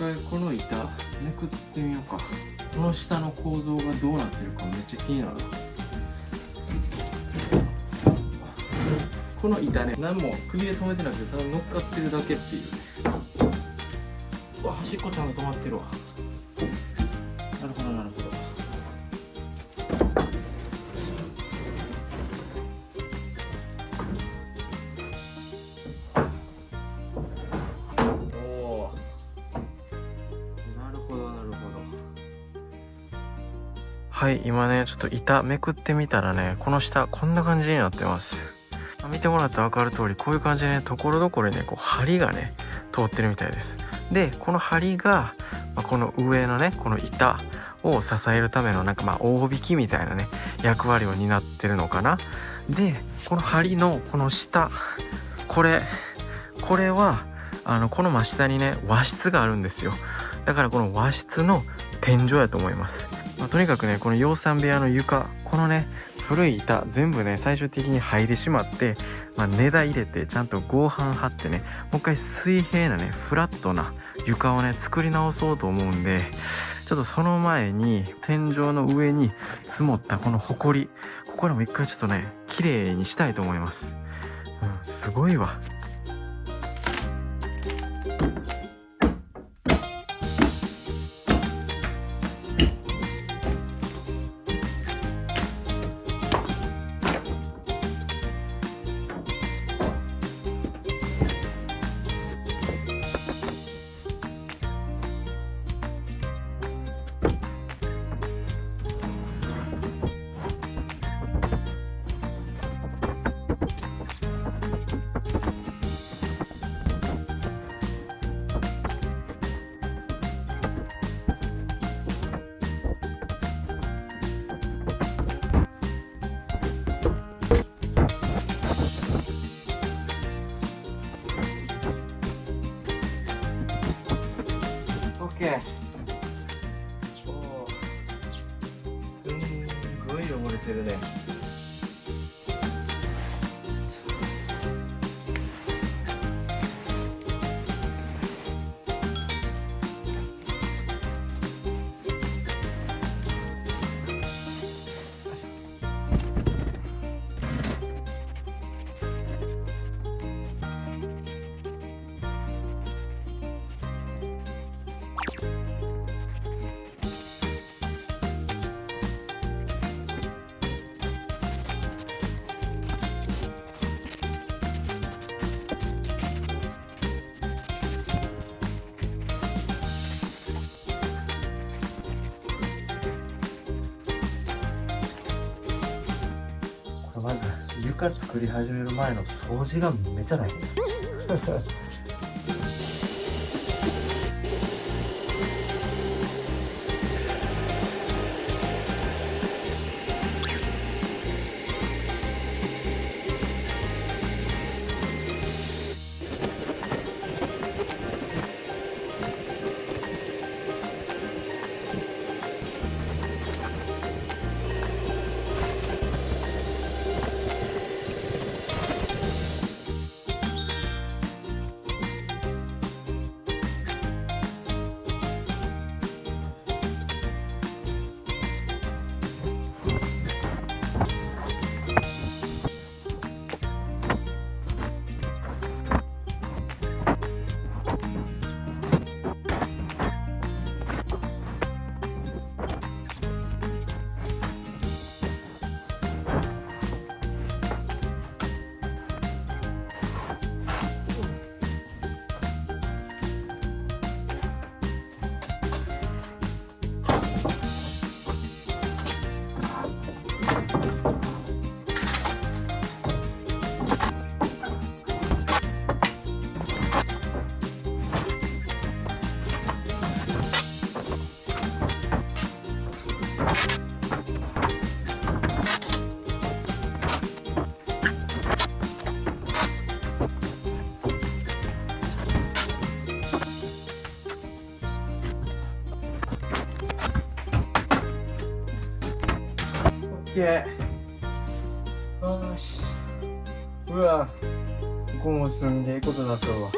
回この板めくってみようか。この下の構造がどうなってるかめっちゃ気になる。この板ね、何も首で止めてなくてただ乗っかってるだけっていう。うわ、端っこちゃんと止まってるわ。なるほどなるほど。おお、なるほどなるほど。はい、今ねちょっと板めくってみたらね、この下こんな感じになってます。見てもらったら分かる通り、こういう感じでね、ところどころにねこう針がね通ってるみたいです。でこの針が、この上のねこの板を支えるための大引きみたいなね役割を担ってるのかな。でこの針のこの下、これはこの真下にね和室があるんですよ。だからこの和室の天井やと思います。とにかくね、この養蚕部屋の床、このね古い板全部ね最終的に剥いでしまって、根台入れてちゃんと合板張ってね、もう一回水平なねフラットな床をね作り直そうと思うんで、ちょっとその前に天井の上に積もったこのホコリ、ここでも一回ちょっとね綺麗にしたいと思います。すごいわ。おー、すんごい汚れてるね。まず床作り始める前の掃除がめちゃ大変。ケー。よし。うわ、ここもすんげえことになったわ。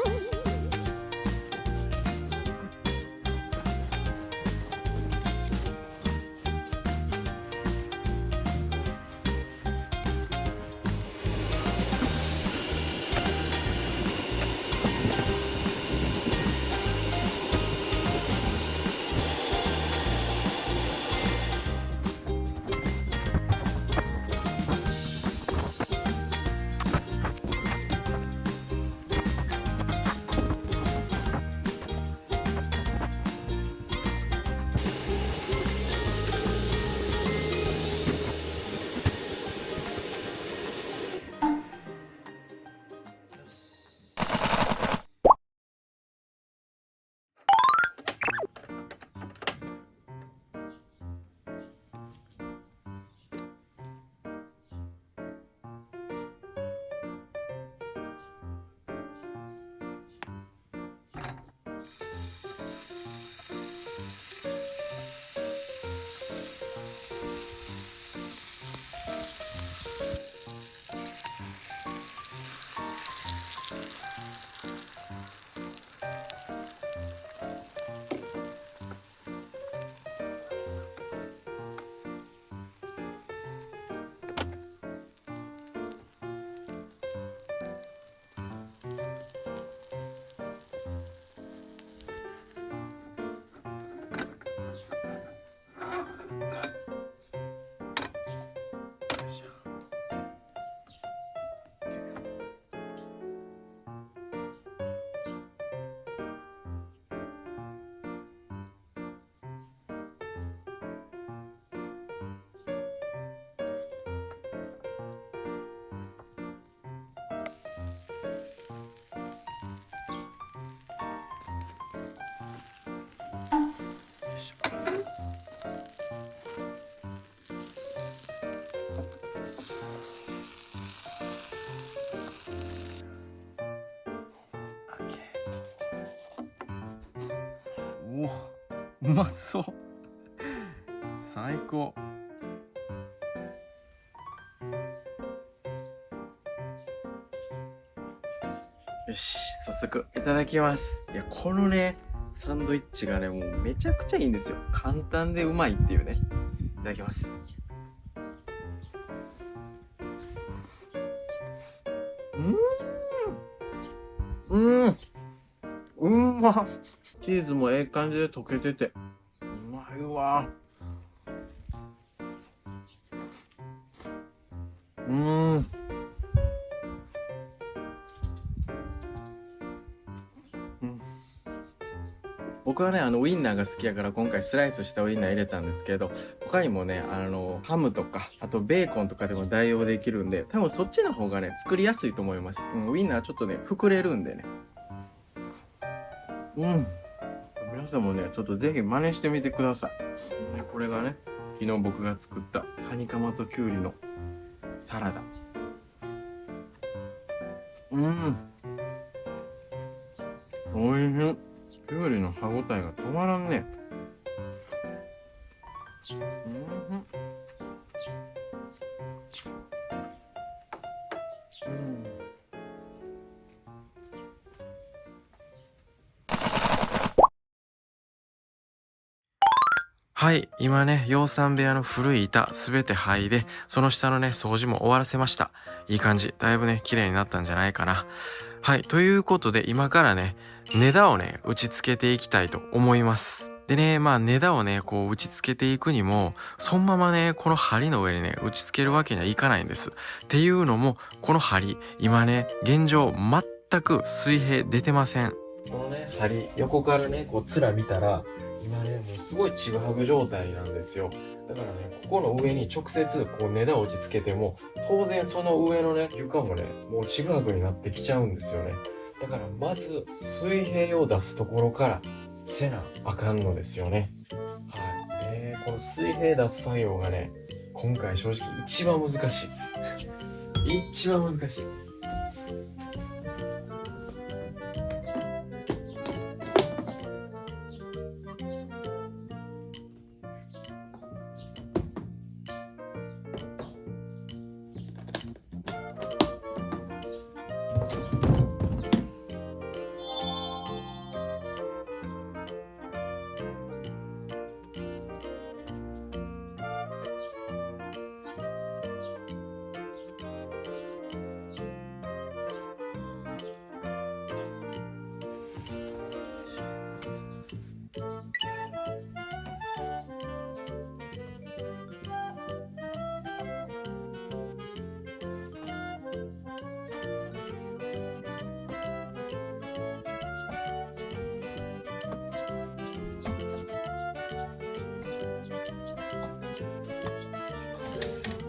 うまそう。最高。よし、早速いただきます。いや、このね、サンドイッチがね、もうめちゃくちゃいいんですよ。簡単でうまいっていうね。いただきます。うん、まっ。チーズもええ感じで溶けてて、うまいわ。僕はね、ウインナーが好きやから今回スライスしたウインナー入れたんですけど、他にもね、ハムとか、あとベーコンとかでも代用できるんで、多分そっちの方がね、作りやすいと思います。ウインナーちょっとね、膨れるんでね。皆さんもね、ちょっとぜひ真似してみてください。これがね、昨日僕が作ったカニカマとキュウリのサラダ。おいしい。キュウリの歯ごたえが止まらんね。はい、今ね、養蚕部屋の古い板すべて剥いで、その下のね、掃除も終わらせました。いい感じ。だいぶね、綺麗になったんじゃないかな。はい、ということで今からね、根太をね、打ち付けていきたいと思います。でね、まあ根太をね、こう打ち付けていくにも、そのままね、この針の上にね、打ち付けるわけにはいかないんです。っていうのも、この針、今ね、現状全く水平出てません。このね、針、横からね、こう面見たら、今ね、もうすごいちぐはぐ状態なんですよ。だからね、ここの上に直接こう根太を打ち付けても、当然その上のね、床もね、もうちぐはぐになってきちゃうんですよね。だからまず水平を出すところからせなあかんのですよね。はい。この水平出す作業がね、今回正直一番難しい。一番難しい。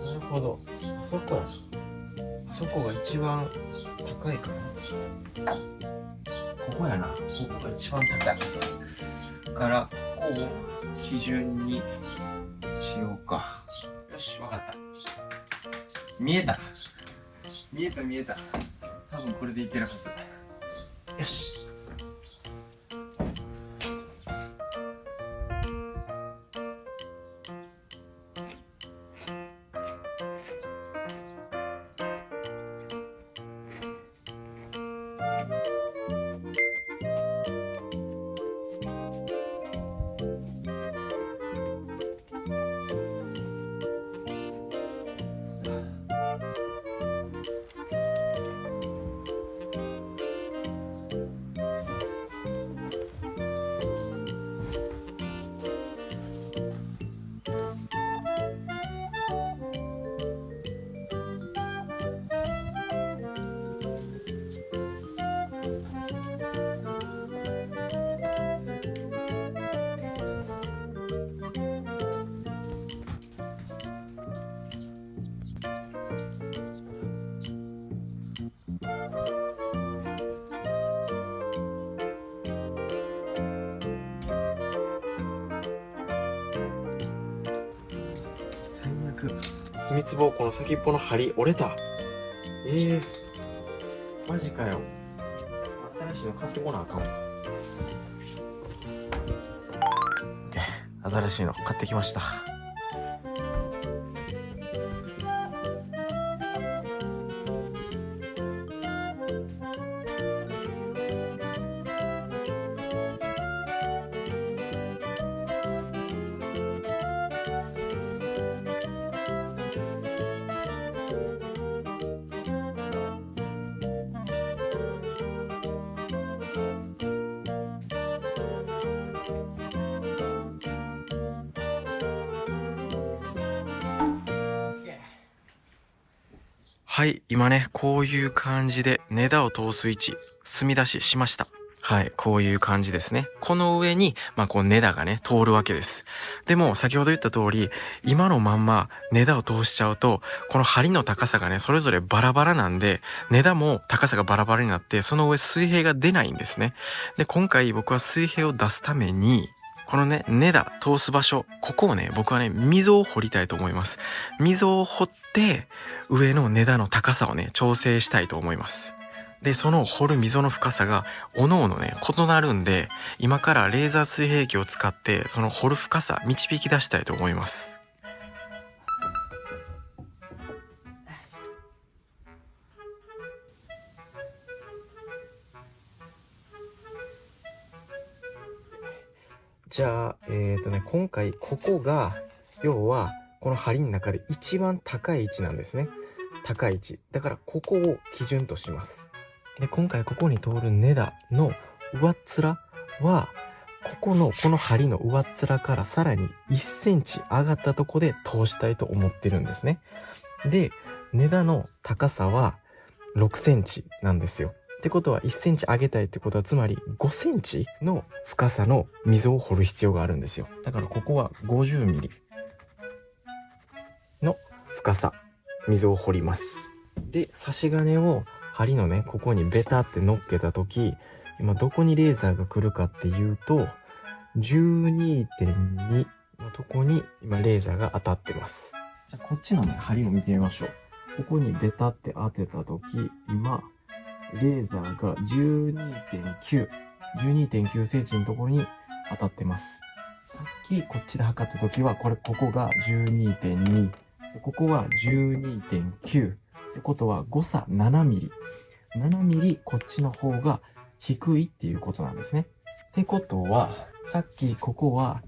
なるほど。あそこが一番高いかな。ここやな。ここが一番高い。から、ここを基準にしようか。よし、わかった。見えた。見えた見えた。多分これでいけるはず。よし。墨つぼ、この先っぽの針折れた。マジかよ。新しいの買ってこなあかんわ。 OK。新しいの買ってきました。はい、今ね、こういう感じで根太を通す位置、墨出ししました。はい、こういう感じですね。この上に、こう根太がね、通るわけです。でも、先ほど言った通り、今のまんま根太を通しちゃうと、この針の高さがね、それぞれバラバラなんで、根太も高さがバラバラになって、その上水平が出ないんですね。で、今回僕は水平を出すために、このね、根太通す場所、ここをね、僕はね、溝を掘りたいと思います。溝を掘って、上の根太の高さをね、調整したいと思います。で、その掘る溝の深さが、おのおのね、異なるんで、今からレーザー水平器を使って、その掘る深さ、導き出したいと思います。じゃあ、今回ここが、要は、この針の中で一番高い位置なんですね。高い位置。だからここを基準とします。で、今回ここに通る根太の上っ面は、この針の上っ面からさらに1センチ上がったとこで通したいと思ってるんですね。で、根太の高さは6センチなんですよ。ってことは1センチ上げたいってことは、つまり5センチの深さの溝を掘る必要があるんですよ。だからここは50ミリの深さ、溝を掘ります。で、差し金を針のね、ここにベタって乗っけたとき、今どこにレーザーが来るかっていうと、12.2 のとこに今レーザーが当たってます。じゃあこっちのね、針を見てみましょう。ここにベタって当てたとき、今、レーザーが 12.9 センチのところに当たってます。さっきこっちで測ったときは、ここが 12.2、ここは 12.9 ってことは誤差7ミリ。7ミリこっちの方が低いっていうことなんですね。ってことは、さっきここは、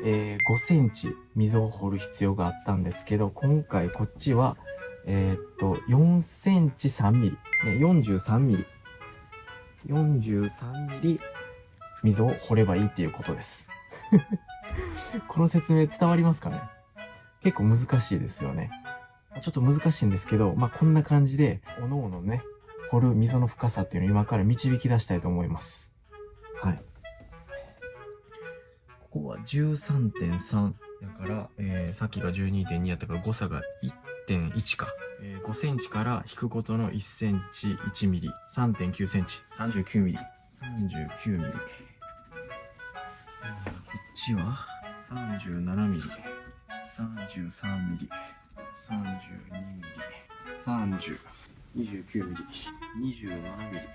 5センチ溝を掘る必要があったんですけど、今回こっちは、4センチ3ミリ、43ミリ。43ミリ溝を掘ればいいっていうことです。この説明伝わりますかね？結構難しいですよね。ちょっと難しいんですけど、こんな感じで、おのおのね、掘る溝の深さっていうのを今から導き出したいと思います。はい。ここは 13.3 だから、さっきが 12.2 やったから誤差が 1.1 か。5センチから引くことの1センチ1ミリ、3.9 センチ、39ミリ、39ミリ。こっちは37ミリ、33ミリ、32ミリ、30、29ミリ、27ミリ、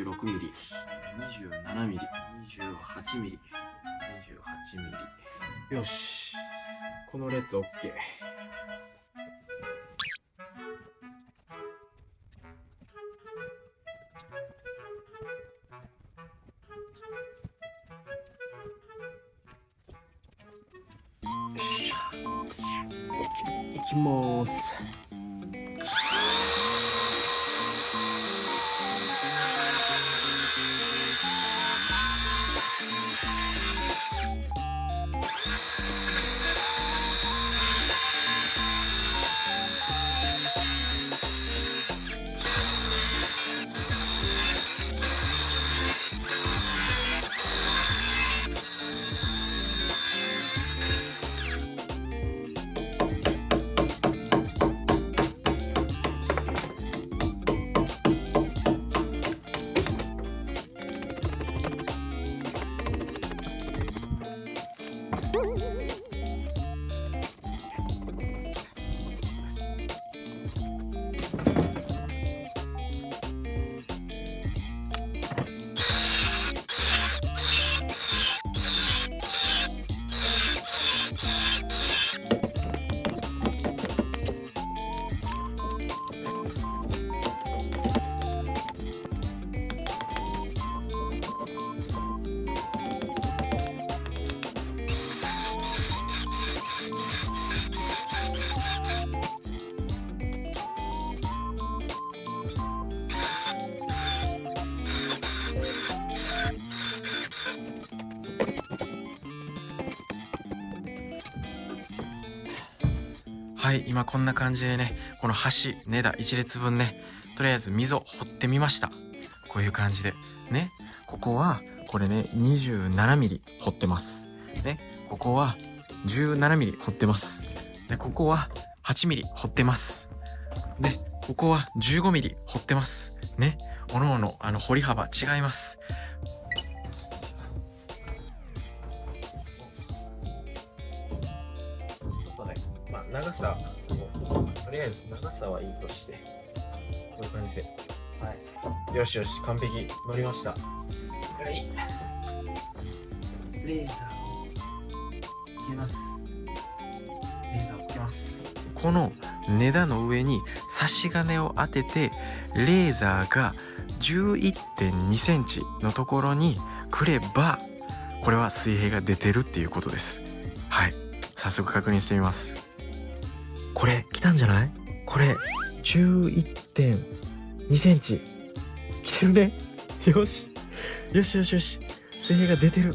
26ミリ、27ミリ、28ミリ、28ミリ。よし。この列 OK。よし。OK。いきます。はい、今こんな感じでね、この橋根田一列分ね、とりあえず溝掘ってみました。こういう感じでね、ここはこれね27ミリ掘ってますね。ここは17ミリ掘ってます。でここは8ミリ掘ってます。でここは15ミリ掘ってますね。おのおの掘り幅違います。長さとりあえず長さはいいとして、こういう感じで、はい、よしよし、完璧乗りました。はい、レーザーをつけます。レーザーをつけます。この根田の上に差し金を当てて、レーザーが 11.2 センチのところに来れば、これは水平が出てるっていうことです。はい、早速確認してみます。これ来たんじゃない？これ 11.2 センチ来てるね。よしよしよしよし、水平が出てる。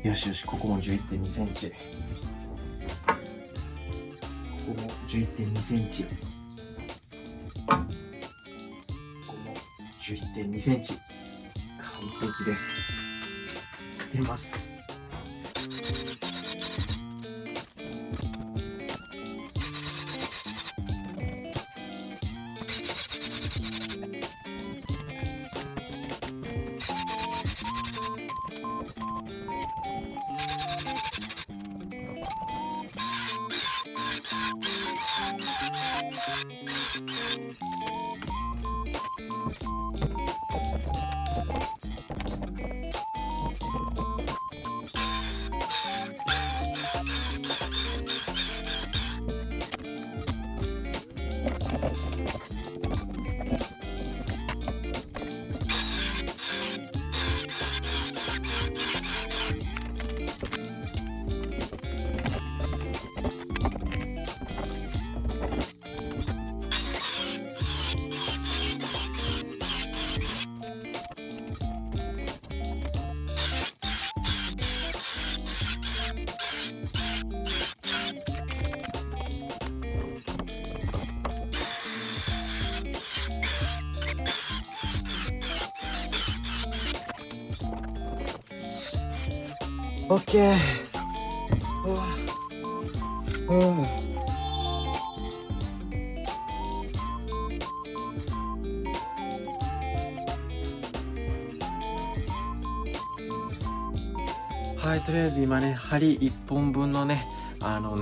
よしよし、ここも 11.2 センチ、ここも 11.2 センチ、ここも 11.2 センチ。完璧です。出ます。オッケー。はい、とりあえず今ね、針1本分のね、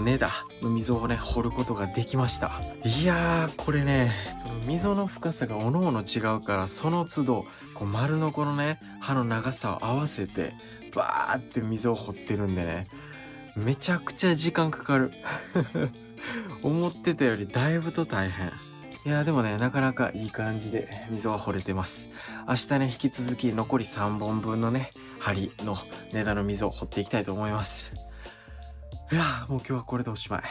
根田の溝をね、掘ることができました。いやー、これね、その溝の深さがおのおの違うから、その都度、こう丸のこのね、刃の長さを合わせて、バーって溝を掘ってるんでね、めちゃくちゃ時間かかる。思ってたよりだいぶと大変。いやーでもね、なかなかいい感じで溝は掘れてます。明日ね、引き続き残り3本分のね、針の根田の溝を掘っていきたいと思います。いやーもう今日はこれでおしまい。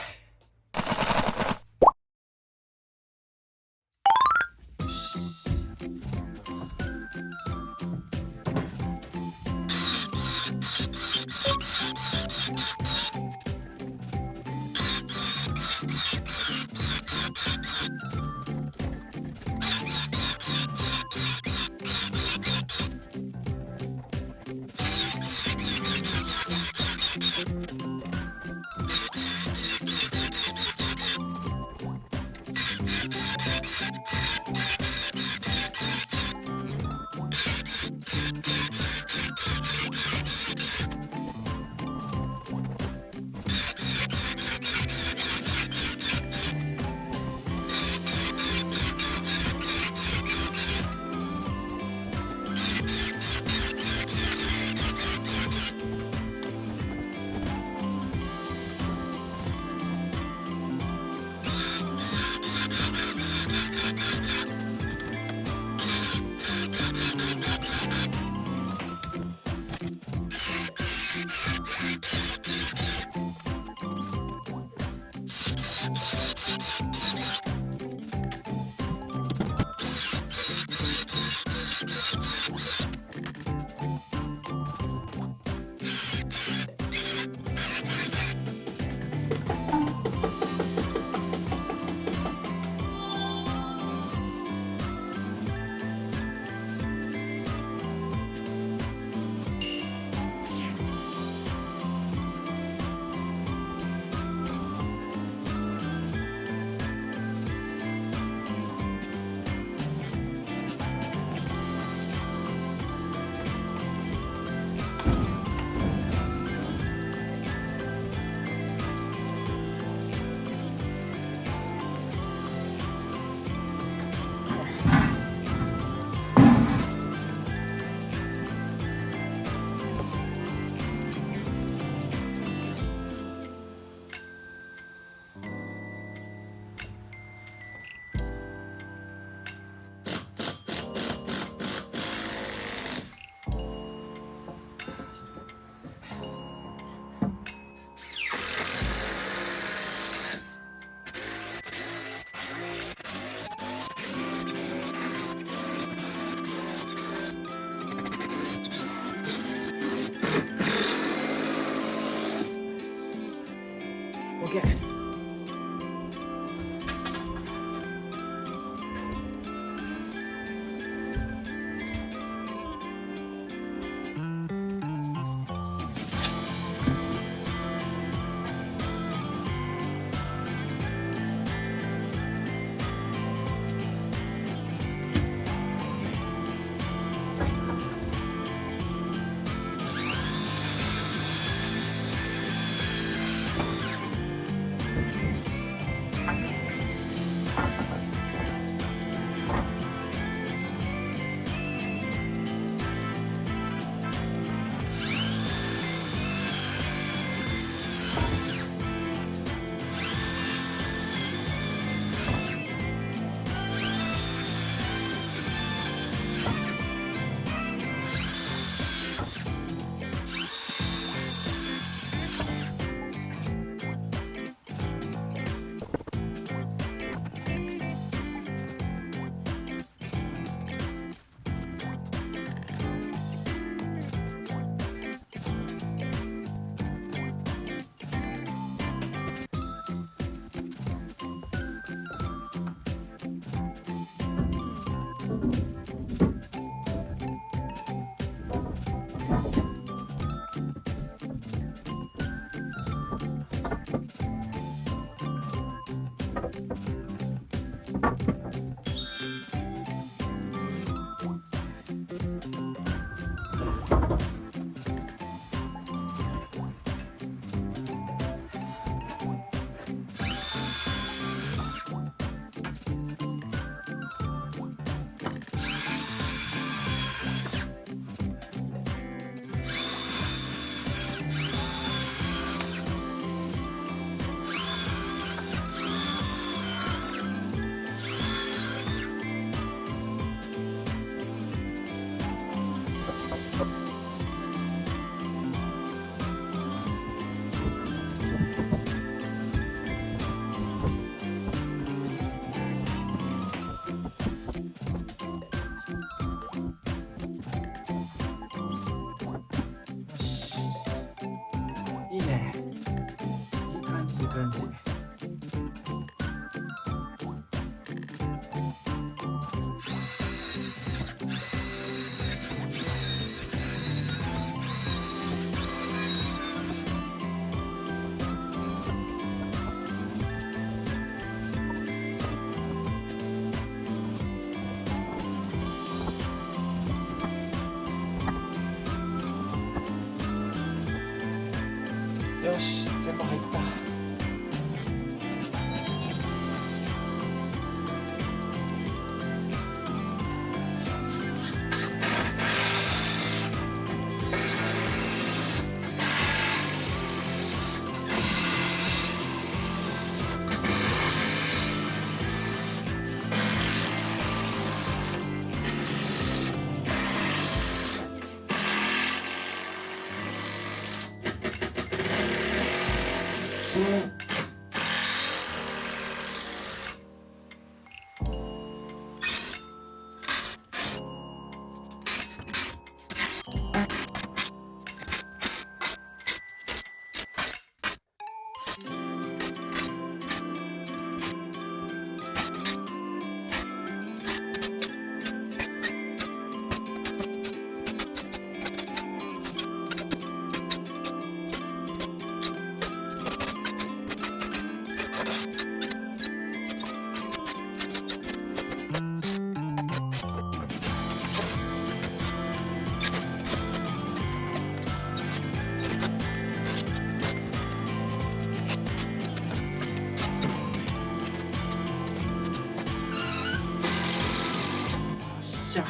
しゃ。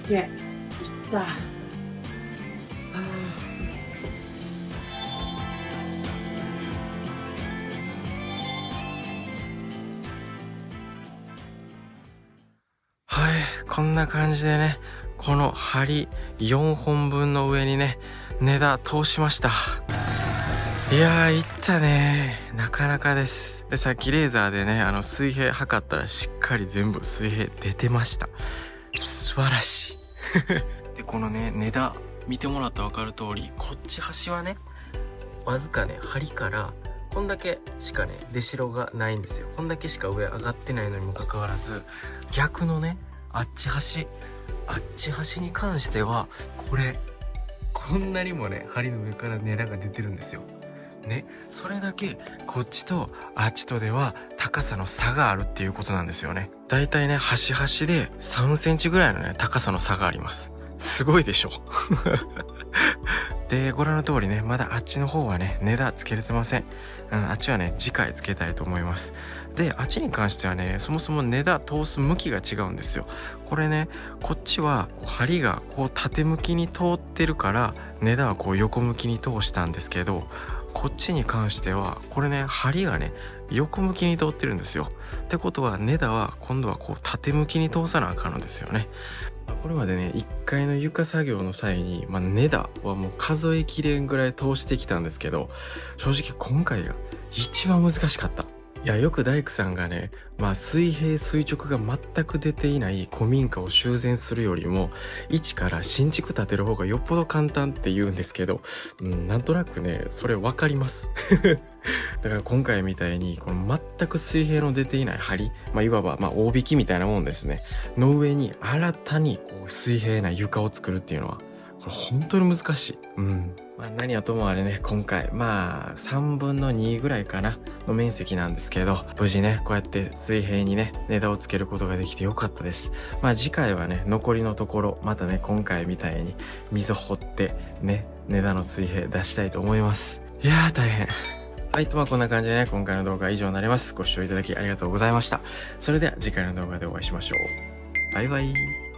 で、いった。はい、こんな感じでね、この針4本分の上にね、根太通しました。いやー、いったね。なかなかです。で、さっきレーザーでね、水平測ったらしっかり全部水平出てました。素晴らしい。で、このね、根太見てもらったら分かる通り、こっち端はね、わずかね、針からこんだけしかね出代がないんですよ。こんだけしか上上がってないのにもかかわらず、逆のね、あっち端に関してはこれこんなにもね、針の上から根太が出てるんですよね。それだけこっちとあっちとでは高さの差があるっていうことなんですよね。だいたいね、端々で3センチぐらいのね、高さの差があります。すごいでしょ。で、ご覧の通りね、まだあっちの方はね、根太つけれてません。あっちはね、次回つけたいと思います。で、あっちに関してはね、そもそも根太通す向きが違うんですよ。これね、こっちはこう針がこう縦向きに通ってるから、根太はこう横向きに通したんですけど、こっちに関してはこれね、針がね横向きに通ってるんですよ。ってことは根太は今度はこう縦向きに通さなあかんのですよね。これまでね、1階の床作業の際に、根太はもう数えきれんぐらい通してきたんですけど、正直今回が一番難しかった。いや、よく大工さんがね、水平垂直が全く出ていない古民家を修繕するよりも、一から新築建てる方がよっぽど簡単って言うんですけど、なんとなくね、それ分かります。だから今回みたいに、この全く水平の出ていない梁、いわば大引きみたいなもんですね、の上に新たにこう水平な床を作るっていうのは、これ本当に難しい。何はともあれね、今回3分の2ぐらいかなの面積なんですけど、無事ね、こうやって水平にね、根太をつけることができてよかったです。次回はね、残りのところまたね、今回みたいに溝掘ってね、根太の水平出したいと思います。いやー、大変。はい、こんな感じでね、今回の動画は以上になります。ご視聴いただきありがとうございました。それでは次回の動画でお会いしましょう。バイバイ。